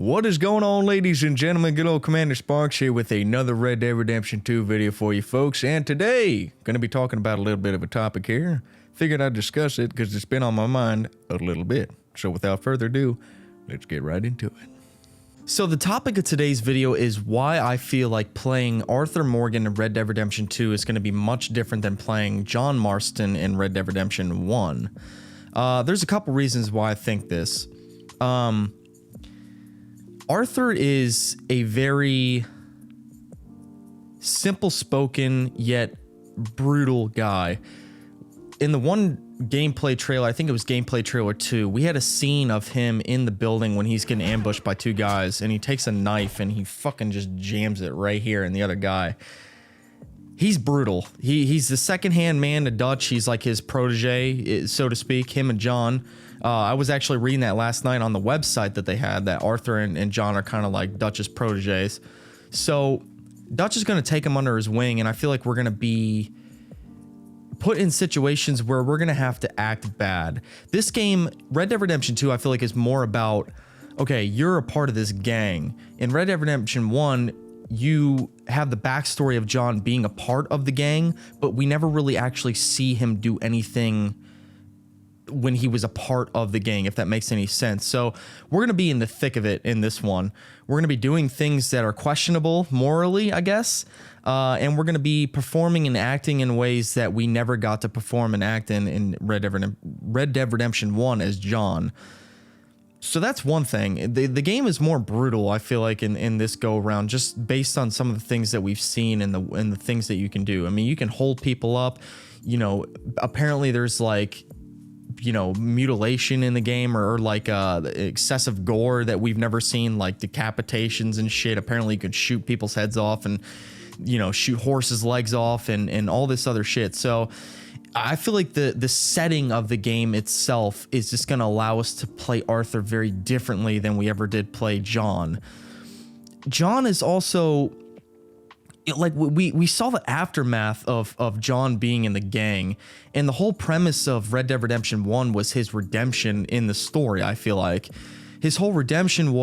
What is going on, ladies and gentlemen? Good old Commander Sparks here with another Red Dead Redemption 2 video for you folks. And today, going to be talking about a little bit of a topic here. Figured I'd discuss it because it's been on my mind a little bit. So without further ado, let's get right into it. So the topic of today's video is why I feel like playing Arthur Morgan in Red Dead Redemption 2 is going to be much different than playing John Marston in Red Dead Redemption 1. There's a couple reasons why I think this. Arthur is a very simple-spoken yet brutal guy. In the one gameplay trailer, I think it was gameplay trailer 2, we had a scene of him in the building when he's getting ambushed by two guys, and he takes a knife and he fucking just jams it right here in the other guy. He's brutal. He's the second-hand man to Dutch. He's like his protege, so to speak, him and John. I was actually reading that last night on the website that they had, that Arthur and John are kind of like Dutch's proteges. So Dutch is going to take him under his wing, and I feel like we're going to be put in situations where we're going to have to act bad. This game, Red Dead Redemption 2, I feel like is more about, okay, you're a part of this gang. In Red Dead Redemption 1, you have the backstory of John being a part of the gang, but we never really actually see him do anything when he was a part of the gang, if that makes any sense. So we're going to be in the thick of it in this one. We're going to be doing things that are questionable morally, I guess, and we're going to be performing and acting in ways that we never got to perform and act in Red Dead Redemption 1 as John. So that's one thing. The game is more brutal, I feel like, in this go around, just based on some of the things that we've seen and the things that you can do. I mean, you can hold people up, you know, apparently there's like, you know, mutilation in the game, or like excessive gore that we've never seen, like decapitations and shit. Apparently you could shoot people's heads off and, you know, shoot horses' legs off and all this other shit. So I feel like the setting of the game itself is just going to allow us to play Arthur very differently than we ever did play John. John is also, like, we saw the aftermath of John being in the gang, and the whole premise of Red Dead Redemption 1 was his redemption in the story. I feel like his whole redemption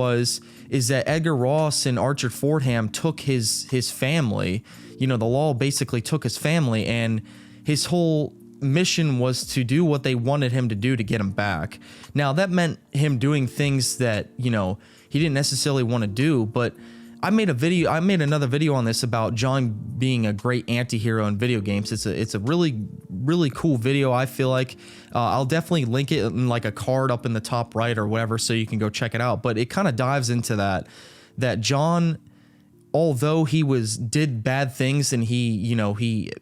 is that Edgar Ross and Archer Fordham took his family. You know, the law basically took his family, and his whole mission was to do what they wanted him to do to get him back. Now, that meant him doing things that, you know, he didn't necessarily want to do, but I made another video on this about John being a great anti-hero in video games. It's a really, really cool video, I feel like. I'll definitely link it in like a card up in the top right or whatever, so you can go check it out. But it kind of dives into that John, although he did bad things, and he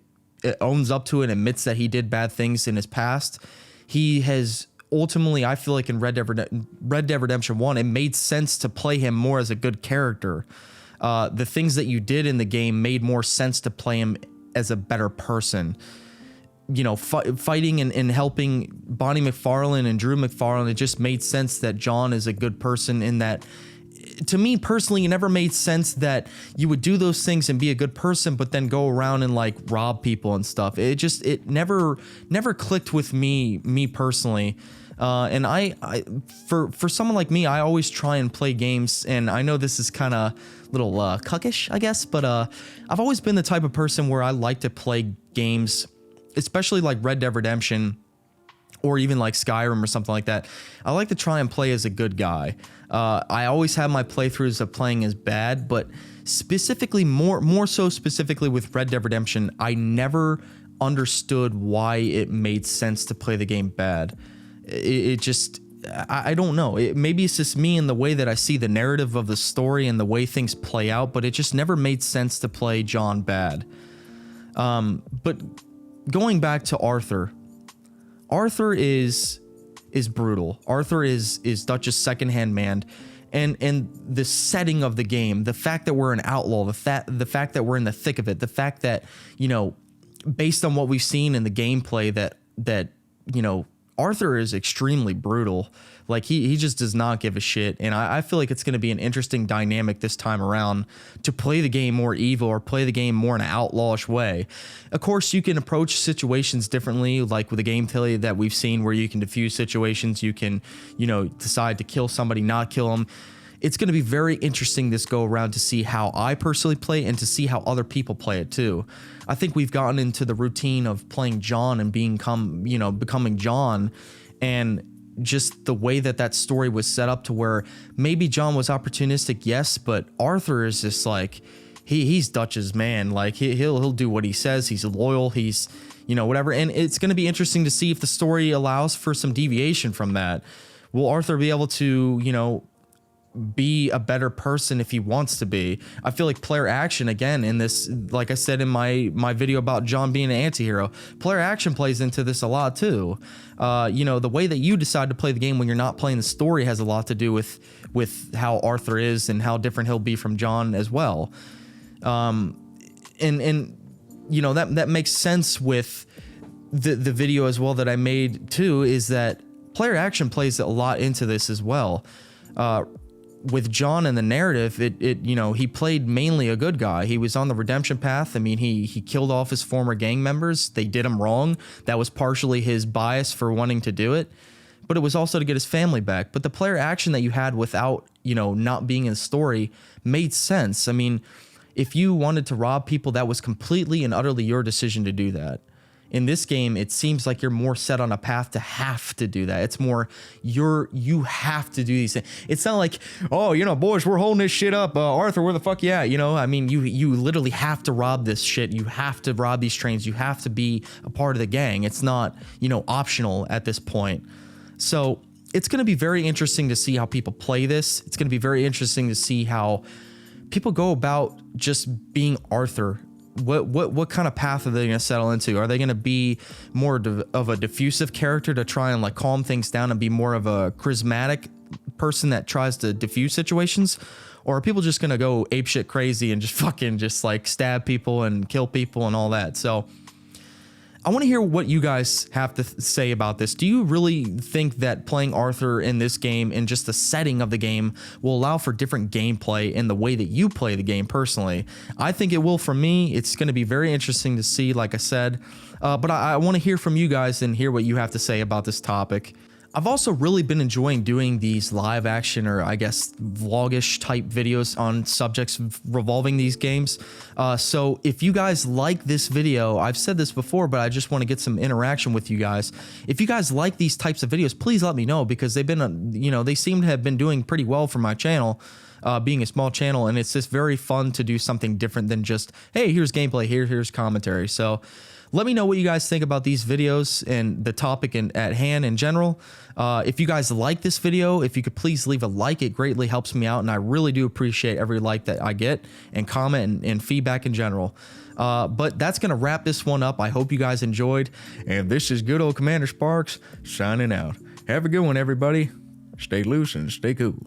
owns up to it, admits that he did bad things in his past, he has ultimately, I feel like in Red Dead Redemption 1, it made sense to play him more as a good character. The things that you did in the game made more sense to play him as a better person. You know, fighting and helping Bonnie McFarlane and Drew McFarlane, it just made sense that John is a good person, in that, to me personally, it never made sense that you would do those things and be a good person, but then go around and like rob people and stuff. It never clicked with me personally. And for someone like me, I always try and play games, and I know this is kind of little cuckish, I guess, but I've always been the type of person where I like to play games, especially like Red Dead Redemption, or even like Skyrim or something like that. I like to try and play as a good guy. I always have my playthroughs of playing as bad, but specifically, more so specifically with Red Dead Redemption, I never understood why it made sense to play the game bad. It just, I don't know. Maybe it's just me and the way that I see the narrative of the story and the way things play out, but it just never made sense to play John bad. But going back to Arthur is brutal. Arthur is Dutch's second-hand man, and the setting of the game, the fact that we're an outlaw, the fact that we're in the thick of it, the fact that, you know, based on what we've seen in the gameplay, that you know, Arthur is extremely brutal. Like, he just does not give a shit, and I feel like it's going to be an interesting dynamic this time around to play the game more evil, or play the game more in an outlawish way. Of course, you can approach situations differently, like with the gameplay that we've seen, where you can diffuse situations, you can, you know, decide to kill somebody, not kill them. it's going to be very interesting this go around to see how I personally play and to see how other people play it too. I think we've gotten into the routine of playing John and becoming John, and just the way that story was set up to where maybe John was opportunistic, yes, but Arthur is just like, he's Dutch's man. Like he'll do what he says. He's loyal. He's, whatever. And it's going to be interesting to see if the story allows for some deviation from that. Will Arthur be able to, be a better person if he wants to be? I feel like player action, again, in this, like I said in my video about John being an anti-hero, player action plays into this a lot too. The way that you decide to play the game when you're not playing the story has a lot to do with how Arthur is and how different he'll be from John as well. That makes sense with the video as well that I made too, is that player action plays a lot into this as well. With John and the narrative, he played mainly a good guy. He was on the redemption path. I mean, he killed off his former gang members. They did him wrong. That was partially his bias for wanting to do it, but it was also to get his family back. But the player action that you had without, not being in the story made sense. I mean, if you wanted to rob people, that was completely and utterly your decision to do that. In this game, it seems like you're more set on a path to have to do that. It's more you have to do these things. It's not like, oh, boys, we're holding this shit up. Arthur, where the fuck you at? I mean, you literally have to rob this shit. You have to rob these trains. You have to be a part of the gang. It's not, optional at this point. So it's going to be very interesting to see how people play this. It's going to be very interesting to see how people go about just being Arthur. What kind of path are they going to settle into? Are they going to be more of a diffusive character to try and like calm things down and be more of a charismatic person that tries to diffuse situations? Or are people just going to go apeshit crazy and just fucking just like stab people and kill people and all that? So I want to hear what you guys have to say about this. Do you really think that playing Arthur in this game and just the setting of the game will allow for different gameplay in the way that you play the game personally? I think it will for me. It's going to be very interesting to see, like I said, but I want to hear from you guys and hear what you have to say about this topic. I've also really been enjoying doing these live action, or I guess vlogish type videos on subjects revolving these games. So if you guys like this video, I've said this before, but I just want to get some interaction with you guys. If you guys like these types of videos, please let me know, because they've been, they seem to have been doing pretty well for my channel, being a small channel. And it's just very fun to do something different than just, hey, here's gameplay, here's commentary. So let me know what you guys think about these videos and the topic at hand in general. If you guys like this video, if you could please leave a like, it greatly helps me out, and I really do appreciate every like that I get, and comment and feedback in general. But that's going to wrap this one up. I hope you guys enjoyed, and this is good old Commander Sparks signing out. Have a good one, everybody. Stay loose and stay cool.